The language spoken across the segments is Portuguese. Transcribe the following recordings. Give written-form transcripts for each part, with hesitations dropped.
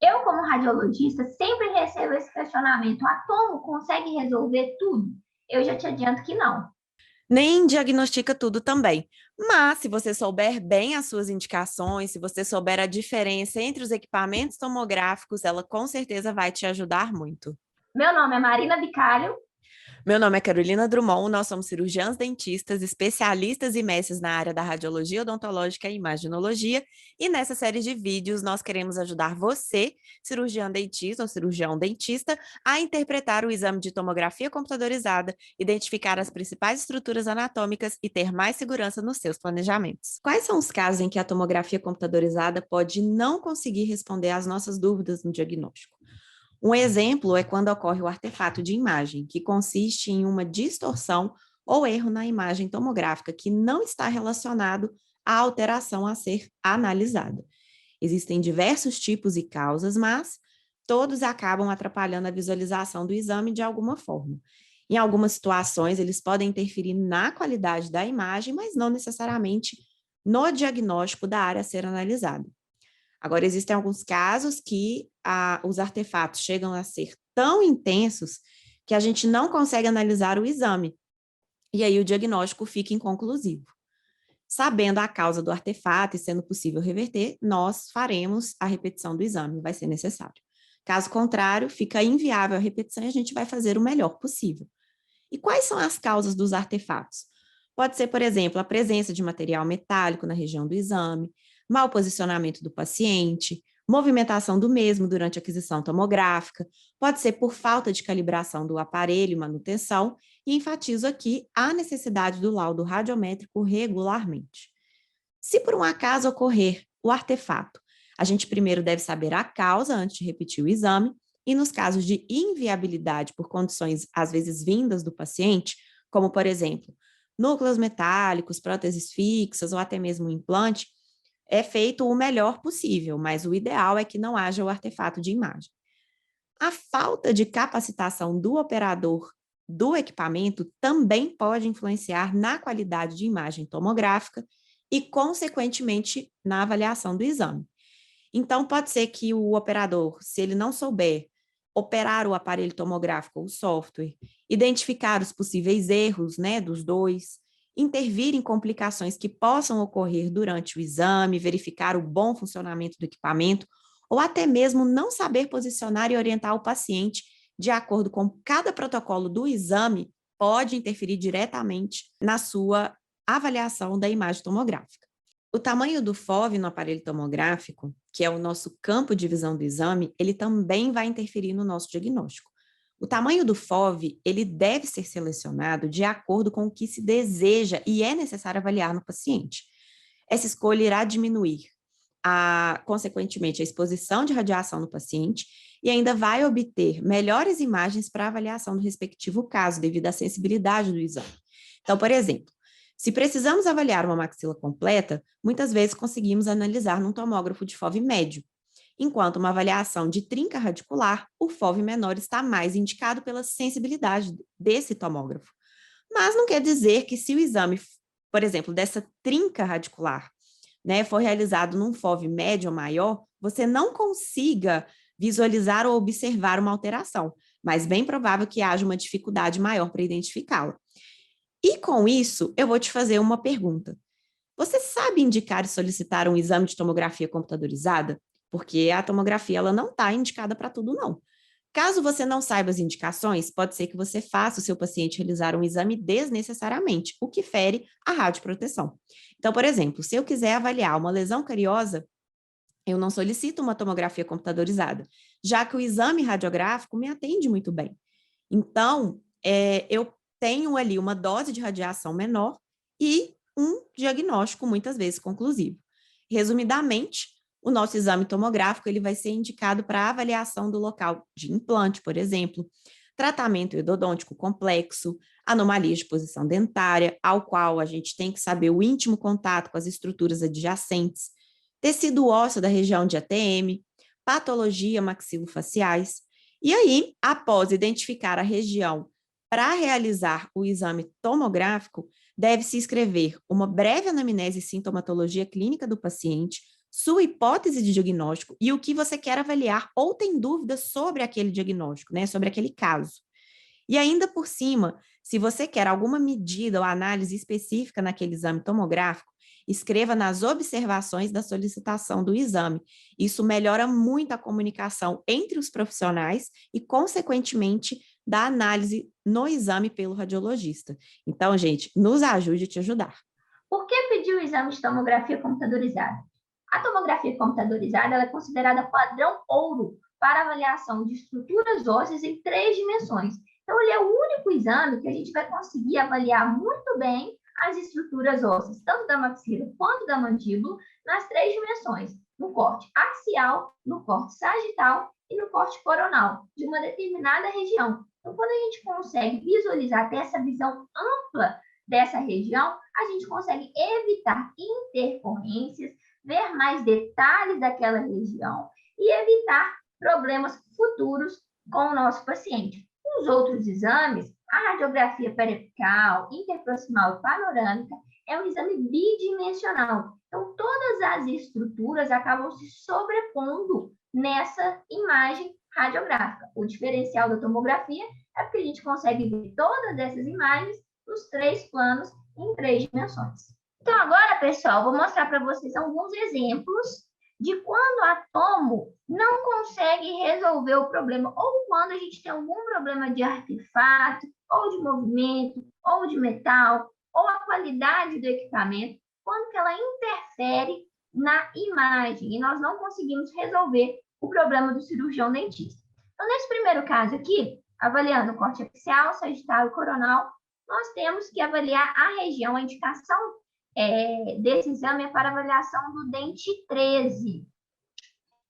Eu, como radiologista, sempre recebo esse questionamento: a tomo consegue resolver tudo? Eu já te adianto que não. Nem diagnostica tudo também. Mas, se você souber bem as suas indicações, se você souber a diferença entre os equipamentos tomográficos, ela com certeza vai te ajudar muito. Meu nome é Marina Bicalho. Meu nome é Carolina Drummond, nós somos cirurgiãs dentistas, especialistas e mestres na área da radiologia odontológica e imaginologia, e nessa série de vídeos nós queremos ajudar você, cirurgião dentista ou cirurgião dentista, a interpretar o exame de tomografia computadorizada, identificar as principais estruturas anatômicas e ter mais segurança nos seus planejamentos. Quais são os casos em que a tomografia computadorizada pode não conseguir responder às nossas dúvidas no diagnóstico? Um exemplo é quando ocorre o artefato de imagem, que consiste em uma distorção ou erro na imagem tomográfica que não está relacionado à alteração a ser analisada. Existem diversos tipos e causas, mas todos acabam atrapalhando a visualização do exame de alguma forma. Em algumas situações, eles podem interferir na qualidade da imagem, mas não necessariamente no diagnóstico da área a ser analisada. Agora, existem alguns casos que os artefatos chegam a ser tão intensos que a gente não consegue analisar o exame, e aí o diagnóstico fica inconclusivo. Sabendo a causa do artefato e sendo possível reverter, nós faremos a repetição do exame, vai ser necessário. Caso contrário, fica inviável a repetição e a gente vai fazer o melhor possível. E quais são as causas dos artefatos? Pode ser, por exemplo, a presença de material metálico na região do exame, mau posicionamento do paciente, movimentação do mesmo durante a aquisição tomográfica, pode ser por falta de calibração do aparelho e manutenção, e enfatizo aqui a necessidade do laudo radiométrico regularmente. Se por um acaso ocorrer o artefato, a gente primeiro deve saber a causa antes de repetir o exame, e nos casos de inviabilidade por condições, às vezes, vindas do paciente, como, por exemplo, núcleos metálicos, próteses fixas ou até mesmo um implante, é feito o melhor possível, mas o ideal é que não haja o artefato de imagem. A falta de capacitação do operador do equipamento também pode influenciar na qualidade de imagem tomográfica e, consequentemente, na avaliação do exame. Então, pode ser que o operador, se ele não souber operar o aparelho tomográfico ou o software, identificar os possíveis erros, né, dos dois, intervir em complicações que possam ocorrer durante o exame, verificar o bom funcionamento do equipamento, ou até mesmo não saber posicionar e orientar o paciente de acordo com cada protocolo do exame, pode interferir diretamente na sua avaliação da imagem tomográfica. O tamanho do FOV no aparelho tomográfico, que é o nosso campo de visão do exame, ele também vai interferir no nosso diagnóstico. O tamanho do FOV, ele deve ser selecionado de acordo com o que se deseja e é necessário avaliar no paciente. Essa escolha irá diminuir, consequentemente, a exposição de radiação no paciente e ainda vai obter melhores imagens para avaliação do respectivo caso, devido à sensibilidade do exame. Então, por exemplo, se precisamos avaliar uma maxila completa, muitas vezes conseguimos analisar num tomógrafo de FOV médio, enquanto uma avaliação de trinca radicular, o FOV menor está mais indicado pela sensibilidade desse tomógrafo. Mas não quer dizer que se o exame, por exemplo, dessa trinca radicular, né, for realizado num FOV médio ou maior, você não consiga visualizar ou observar uma alteração, mas bem provável que haja uma dificuldade maior para identificá-la. E com isso, eu vou te fazer uma pergunta. Você sabe indicar e solicitar um exame de tomografia computadorizada? Porque a tomografia ela não está indicada para tudo, não. Caso você não saiba as indicações, pode ser que você faça o seu paciente realizar um exame desnecessariamente, o que fere a radioproteção. Então, por exemplo, se eu quiser avaliar uma lesão cariosa, eu não solicito uma tomografia computadorizada, já que o exame radiográfico me atende muito bem. Então, eu tenho ali uma dose de radiação menor e um diagnóstico muitas vezes conclusivo. Resumidamente, o nosso exame tomográfico ele vai ser indicado para avaliação do local de implante, por exemplo, tratamento endodôntico complexo, anomalias de posição dentária, ao qual a gente tem que saber o íntimo contato com as estruturas adjacentes, tecido ósseo da região de ATM, patologia maxilofaciais. E aí, após identificar a região para realizar o exame tomográfico, deve-se escrever uma breve anamnese e sintomatologia clínica do paciente, sua hipótese de diagnóstico e o que você quer avaliar ou tem dúvidas sobre aquele diagnóstico, né? Sobre aquele caso. E ainda por cima, se você quer alguma medida ou análise específica naquele exame tomográfico, escreva nas observações da solicitação do exame. Isso melhora muito a comunicação entre os profissionais e, consequentemente, da análise no exame pelo radiologista. Então, gente, nos ajude a te ajudar. Por que pedir o exame de tomografia computadorizada? A tomografia computadorizada ela é considerada padrão ouro para avaliação de estruturas ósseas em 3 dimensões. Então, ele é o único exame que a gente vai conseguir avaliar muito bem as estruturas ósseas, tanto da maxila quanto da mandíbula, nas 3 dimensões, no corte axial, no corte sagital e no corte coronal, de uma determinada região. Então, quando a gente consegue visualizar, ter essa visão ampla dessa região, a gente consegue evitar intercorrências, ver mais detalhes daquela região e evitar problemas futuros com o nosso paciente. Os outros exames, a radiografia periapical, interproximal e panorâmica, é um exame bidimensional. Então, todas as estruturas acabam se sobrepondo nessa imagem radiográfica. O diferencial da tomografia é porque a gente consegue ver todas essas imagens nos 3 planos em 3 dimensões. Então, agora, pessoal, vou mostrar para vocês alguns exemplos de quando a tomo não consegue resolver o problema, ou quando a gente tem algum problema de artefato, ou de movimento, ou de metal, ou a qualidade do equipamento, quando que ela interfere na imagem e nós não conseguimos resolver o problema do cirurgião dentista. Então, nesse primeiro caso aqui, avaliando o corte axial, sagital e coronal, nós temos que avaliar a região, a indicação desse exame é para avaliação do dente 13.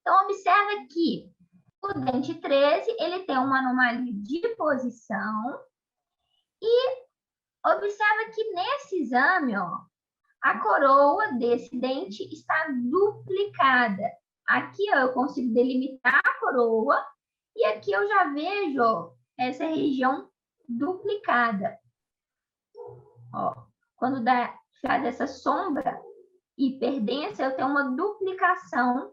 Então, observa que o dente 13, ele tem uma anomalia de posição e observa que nesse exame, ó, a coroa desse dente está duplicada. Aqui, ó, eu consigo delimitar a coroa e aqui eu já vejo, ó, essa região duplicada. Ó, quando faz essa sombra hiperdensa, eu tenho uma duplicação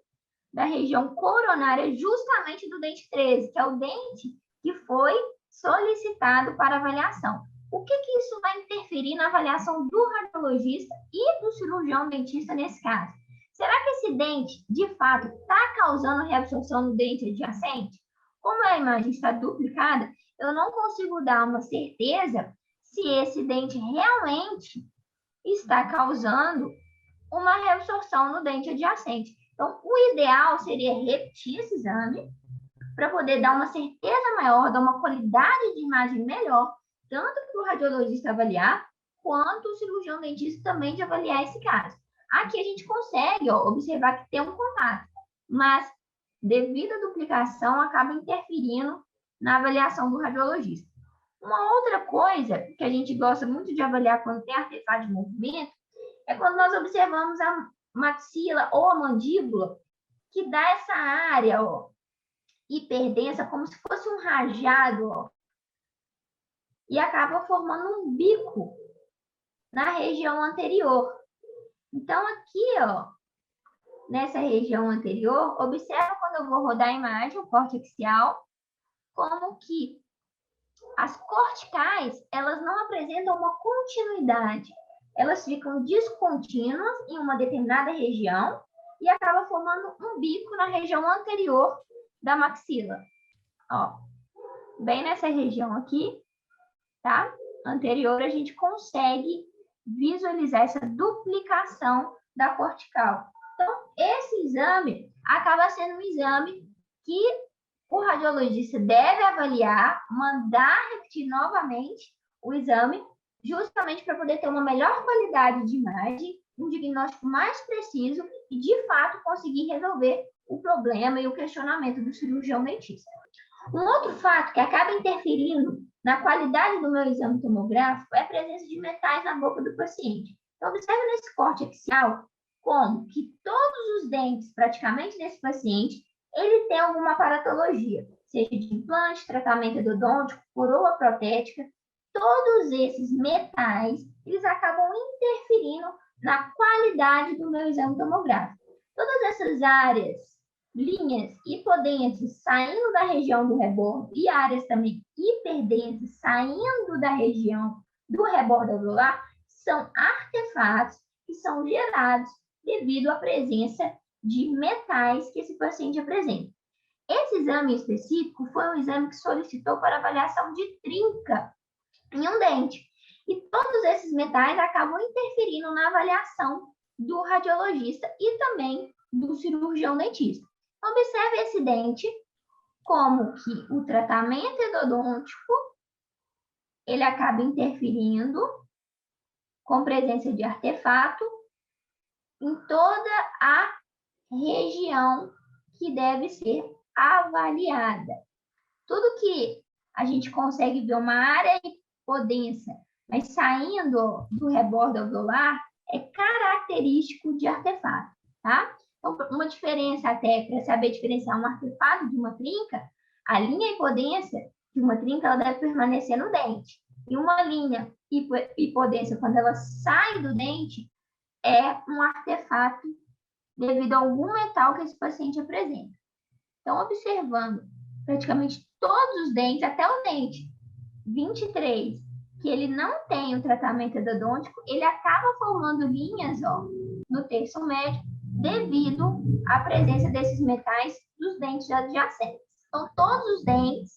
da região coronária justamente do dente 13, que é o dente que foi solicitado para avaliação. O que isso vai interferir na avaliação do radiologista e do cirurgião dentista nesse caso? Será que esse dente, de fato, está causando reabsorção no dente adjacente? Como a imagem está duplicada, eu não consigo dar uma certeza se esse dente realmente está causando uma reabsorção no dente adjacente. Então, o ideal seria repetir esse exame para poder dar uma certeza maior, dar uma qualidade de imagem melhor, tanto para o radiologista avaliar, quanto o cirurgião dentista também de avaliar esse caso. Aqui a gente consegue observar que tem um contato, mas devido à duplicação, acaba interferindo na avaliação do radiologista. Uma outra coisa que a gente gosta muito de avaliar quando tem artefato de movimento é quando nós observamos a maxila ou a mandíbula, que dá essa área hiperdensa, como se fosse um rajado, e acaba formando um bico na região anterior. Então, aqui, nessa região anterior, observa quando eu vou rodar a imagem, o corte axial, como que as corticais, elas não apresentam uma continuidade. Elas ficam descontínuas em uma determinada região e acaba formando um bico na região anterior da maxila. Ó, bem nessa região aqui, tá? Anterior, a gente consegue visualizar essa duplicação da cortical. Então, esse exame acaba sendo um exame que o radiologista deve avaliar, mandar repetir novamente o exame, justamente para poder ter uma melhor qualidade de imagem, um diagnóstico mais preciso e, de fato, conseguir resolver o problema e o questionamento do cirurgião dentista. Um outro fato que acaba interferindo na qualidade do meu exame tomográfico é a presença de metais na boca do paciente. Então, observe nesse corte axial como que todos os dentes, praticamente, desse paciente, ele tem alguma aparatologia, seja de implante, tratamento endodôntico, coroa protética. Todos esses metais, eles acabam interferindo na qualidade do meu exame tomográfico. Todas essas áreas, linhas hipodensas saindo da região do rebordo e áreas também hiperdensas saindo da região do rebordo alveolar são artefatos que são gerados devido à presença de metais que esse paciente apresenta. Esse exame específico foi um exame que solicitou para avaliação de trinca em um dente. E todos esses metais acabam interferindo na avaliação do radiologista e também do cirurgião dentista. Observe esse dente, como que o tratamento endodôntico ele acaba interferindo com presença de artefato em toda a região que deve ser avaliada. Tudo que a gente consegue ver uma área hipodensa, mas saindo do rebordo alveolar, é característico de artefato, tá? Então, uma diferença até para saber diferenciar um artefato de uma trinca, a linha hipodensa de uma trinca ela deve permanecer no dente. E uma linha hipodensa, quando ela sai do dente, é um artefato devido a algum metal que esse paciente apresenta. Então, observando praticamente todos os dentes, até o dente 23, que ele não tem o tratamento endodôntico, ele acaba formando linhas no terço médio devido à presença desses metais dos dentes adjacentes. Então, todos os dentes,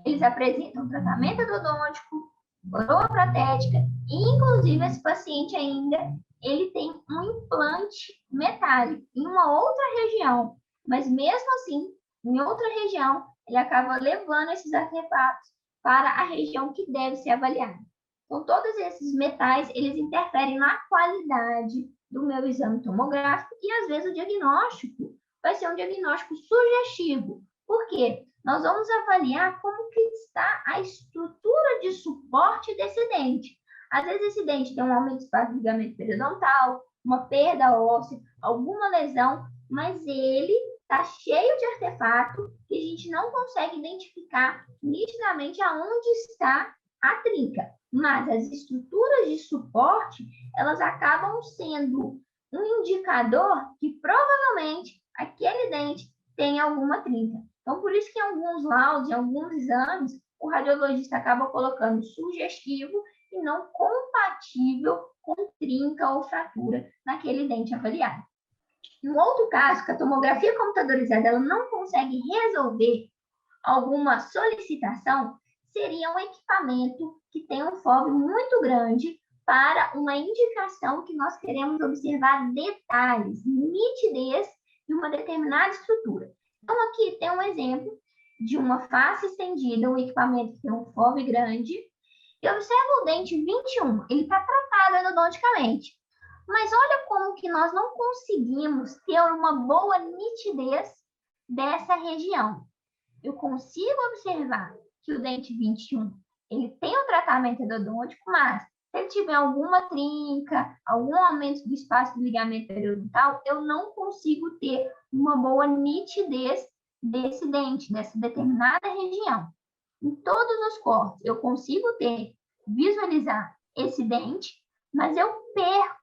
eles apresentam tratamento endodôntico, coroa protética, e inclusive esse paciente ainda, ele tem um implante metálico em uma outra região, mas mesmo assim, em outra região, ele acaba levando esses artefatos para a região que deve ser avaliada. Então, todos esses metais, eles interferem na qualidade do meu exame tomográfico e, às vezes, o diagnóstico vai ser um diagnóstico sugestivo. Por quê? Nós vamos avaliar como que está a estrutura de suporte desse dente. Às vezes, esse dente tem um aumento do espaço do ligamento periodontal, uma perda óssea, alguma lesão, mas ele está cheio de artefato que a gente não consegue identificar nitidamente aonde está a trinca. Mas as estruturas de suporte, elas acabam sendo um indicador que provavelmente aquele dente tem alguma trinca. Então, por isso que em alguns laudos, em alguns exames, o radiologista acaba colocando sugestivo e não compatível com trinca ou fratura naquele dente avaliado. Em um outro caso, que a tomografia computadorizada ela não consegue resolver alguma solicitação, seria um equipamento que tem um FOV muito grande para uma indicação que nós queremos observar detalhes, nitidez de uma determinada estrutura. Então, aqui tem um exemplo de uma face estendida, um equipamento que tem um FOV grande, e observa o dente 21, ele está tratado endodonticamente. Mas olha como que nós não conseguimos ter uma boa nitidez dessa região. Eu consigo observar que o dente 21, ele tem um tratamento endodôntico, mas se ele tiver alguma trinca, algum aumento do espaço do ligamento periodontal, eu não consigo ter uma boa nitidez desse dente, dessa determinada região. Em todos os cortes, eu consigo visualizar esse dente, mas eu perco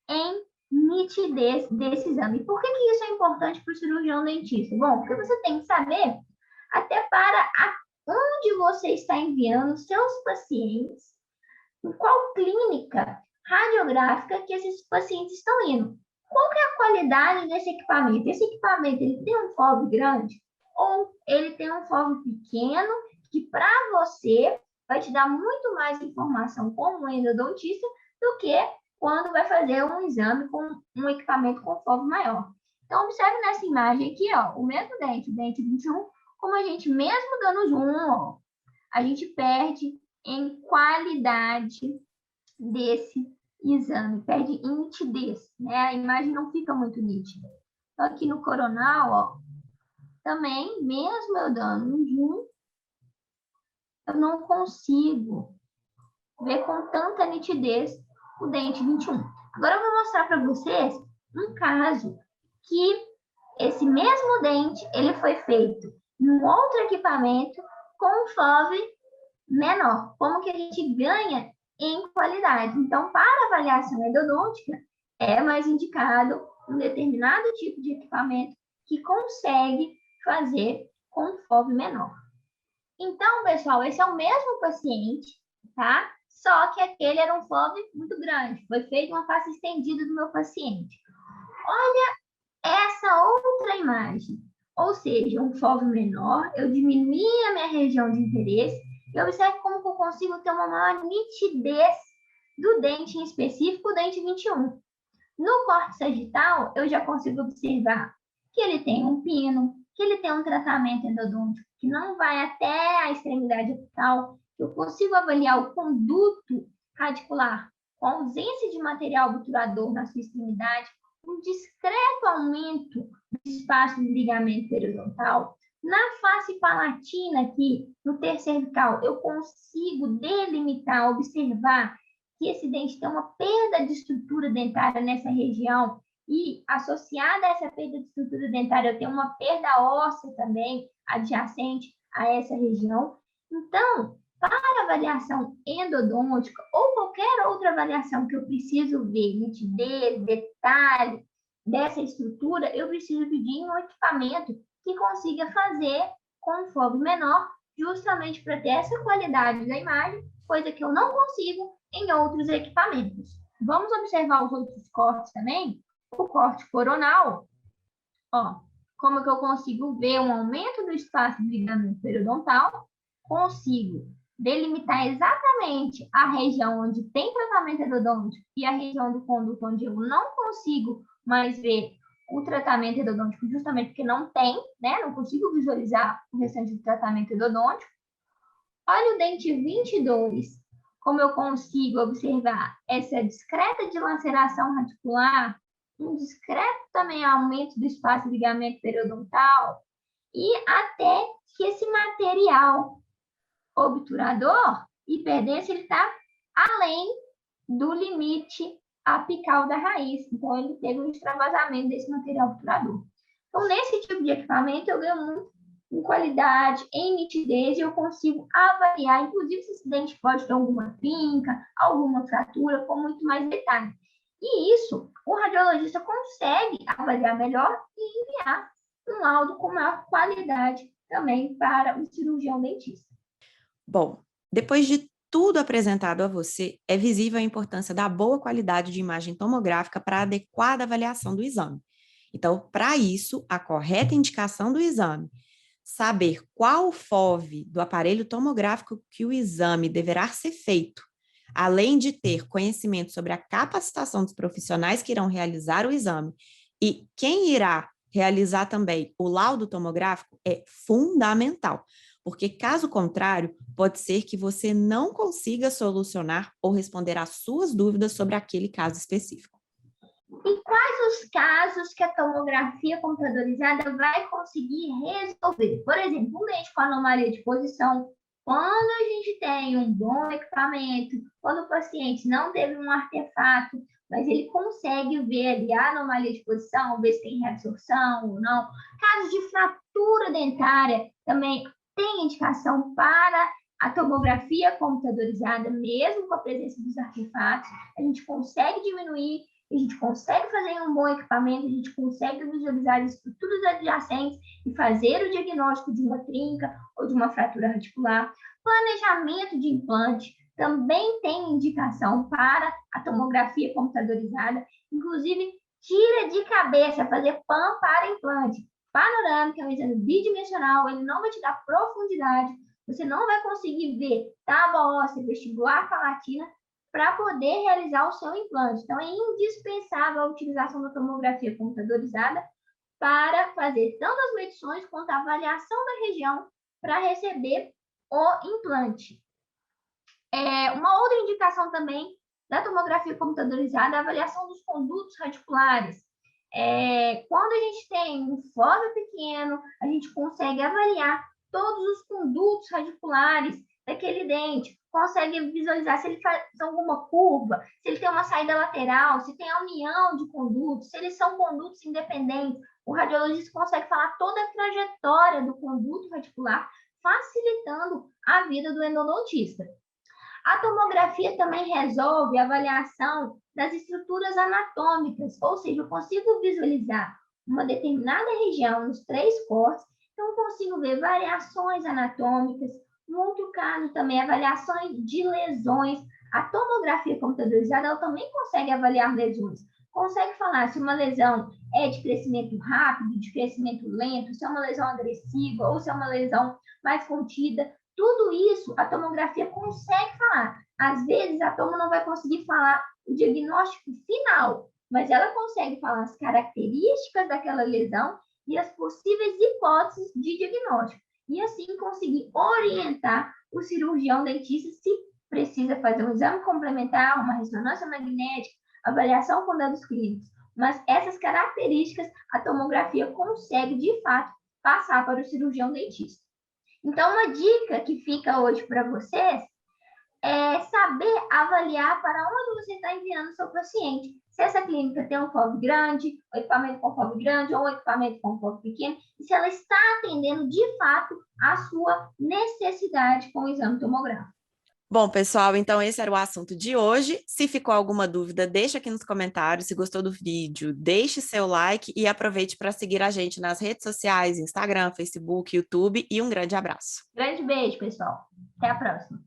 em nitidez desse exame. Por que isso é importante para o cirurgião dentista? Bom, porque você tem que saber até para onde você está enviando seus pacientes, em qual clínica radiográfica que esses pacientes estão indo. Qual que é a qualidade desse equipamento? Esse equipamento ele tem um FOV grande ou ele tem um FOV pequeno que para você vai te dar muito mais informação como endodontista do que quando vai fazer um exame com um equipamento com FOV maior. Então, observe nessa imagem aqui, o mesmo dente, o dente 21, como a gente, mesmo dando zoom, a gente perde em qualidade desse exame, perde em nitidez, né? A imagem não fica muito nítida. Então, aqui no coronal, também, mesmo eu dando um zoom, eu não consigo ver com tanta nitidez o dente 21. Agora eu vou mostrar para vocês um caso que esse mesmo dente, ele foi feito em um outro equipamento com um FOV menor. Como que a gente ganha em qualidade? Então, para avaliação endodôntica, é mais indicado um determinado tipo de equipamento que consegue fazer com FOV menor. Então, pessoal, esse é o mesmo paciente, tá? Só que aquele era um FOV muito grande. Foi feita uma face estendida do meu paciente. Olha essa outra imagem. Ou seja, um FOV menor, eu diminuí a minha região de interesse e observe como que eu consigo ter uma maior nitidez do dente em específico, o dente 21. No corte sagital, eu já consigo observar que ele tem um pino, que ele tem um tratamento endodôntico que não vai até a extremidade apical, eu consigo avaliar o conduto radicular com ausência de material obturador na sua extremidade, um discreto aumento do espaço do ligamento periodontal. Na face palatina aqui, no terço cervical, eu consigo delimitar, observar que esse dente tem uma perda de estrutura dentária nessa região e associada a essa perda de estrutura dentária, eu tenho uma perda óssea também adjacente a essa região. Então, para avaliação endodôntica ou qualquer outra avaliação que eu preciso ver, nitidez, detalhe dessa estrutura, eu preciso pedir um equipamento que consiga fazer com um FOV menor, justamente para ter essa qualidade da imagem, coisa que eu não consigo em outros equipamentos. Vamos observar os outros cortes também? O corte coronal, ó, como que eu consigo ver um aumento do espaço do ligamento periodontal, consigo delimitar exatamente a região onde tem tratamento endodôntico e a região do conduto onde eu não consigo mais ver o tratamento endodôntico, justamente porque não tem, né? Não consigo visualizar o restante do tratamento endodôntico. Olha o dente 22, como eu consigo observar essa discreta dilaceração radicular, um discreto também aumento do espaço de ligamento periodontal e até que esse material obturador, hiperdenso, ele está além do limite apical da raiz. Então, ele teve um extravasamento desse material obturador. Então, nesse tipo de equipamento, eu ganho muito em qualidade, em nitidez, e eu consigo avaliar, inclusive, se esse dente pode ter alguma trinca, alguma fratura, com muito mais detalhe. E isso, o radiologista consegue avaliar melhor e enviar um laudo com maior qualidade também para o cirurgião dentista. Bom, depois de tudo apresentado a você, é visível a importância da boa qualidade de imagem tomográfica para a adequada avaliação do exame. Então, para isso, a correta indicação do exame, saber qual FOV do aparelho tomográfico que o exame deverá ser feito, além de ter conhecimento sobre a capacitação dos profissionais que irão realizar o exame e quem irá realizar também o laudo tomográfico, é fundamental, porque caso contrário, pode ser que você não consiga solucionar ou responder às suas dúvidas sobre aquele caso específico. E quais os casos que a tomografia computadorizada vai conseguir resolver? Por exemplo, um dente com anomalia de posição, quando a gente tem um bom equipamento, quando o paciente não teve um artefato, mas ele consegue ver ali a anomalia de posição, ver se tem reabsorção ou não. Casos de fratura dentária também tem indicação para a tomografia computadorizada, mesmo com a presença dos artefatos. A gente consegue diminuir, a gente consegue fazer um bom equipamento, a gente consegue visualizar as estruturas adjacentes e fazer o diagnóstico de uma trinca ou de uma fratura radicular. Planejamento de implante também tem indicação para a tomografia computadorizada, inclusive tira de cabeça fazer PAN para implante. Panorâmica é um exame bidimensional, ele não vai te dar profundidade, você não vai conseguir ver tábua óssea, vestibular palatina, para poder realizar o seu implante. Então, é indispensável a utilização da tomografia computadorizada para fazer tanto as medições quanto a avaliação da região para receber o implante. Uma outra indicação também da tomografia computadorizada é a avaliação dos condutos radiculares. Quando a gente tem um FOV pequeno, a gente consegue avaliar todos os condutos radiculares daquele dente, consegue visualizar se ele faz alguma curva, se ele tem uma saída lateral, se tem a união de condutos, se eles são condutos independentes. O radiologista consegue falar toda a trajetória do conduto radicular, facilitando a vida do endodontista. A tomografia também resolve a avaliação das estruturas anatômicas, ou seja, eu consigo visualizar uma determinada região nos 3 cortes, então eu consigo ver variações anatômicas, no outro caso também avaliações de lesões. A tomografia computadorizada ela também consegue avaliar lesões, consegue falar se uma lesão é de crescimento rápido, de crescimento lento, se é uma lesão agressiva ou se é uma lesão mais contida. Tudo isso a tomografia consegue falar. Às vezes a tomo não vai conseguir falar o diagnóstico final, mas ela consegue falar as características daquela lesão e as possíveis hipóteses de diagnóstico. E assim conseguir orientar o cirurgião dentista se precisa fazer um exame complementar, uma ressonância magnética, avaliação com dados clínicos. Mas essas características a tomografia consegue, de fato, passar para o cirurgião dentista. Então, uma dica que fica hoje para vocês é saber avaliar para onde você está enviando o seu paciente. Se essa clínica tem um FOV grande, um equipamento com FOV grande ou um equipamento com FOV pequeno, e se ela está atendendo de fato a sua necessidade com o exame tomográfico. Bom, pessoal, então esse era o assunto de hoje. Se ficou alguma dúvida, deixa aqui nos comentários. Se gostou do vídeo, deixe seu like e aproveite para seguir a gente nas redes sociais, Instagram, Facebook, YouTube e um grande abraço. Grande beijo, pessoal. Até a próxima.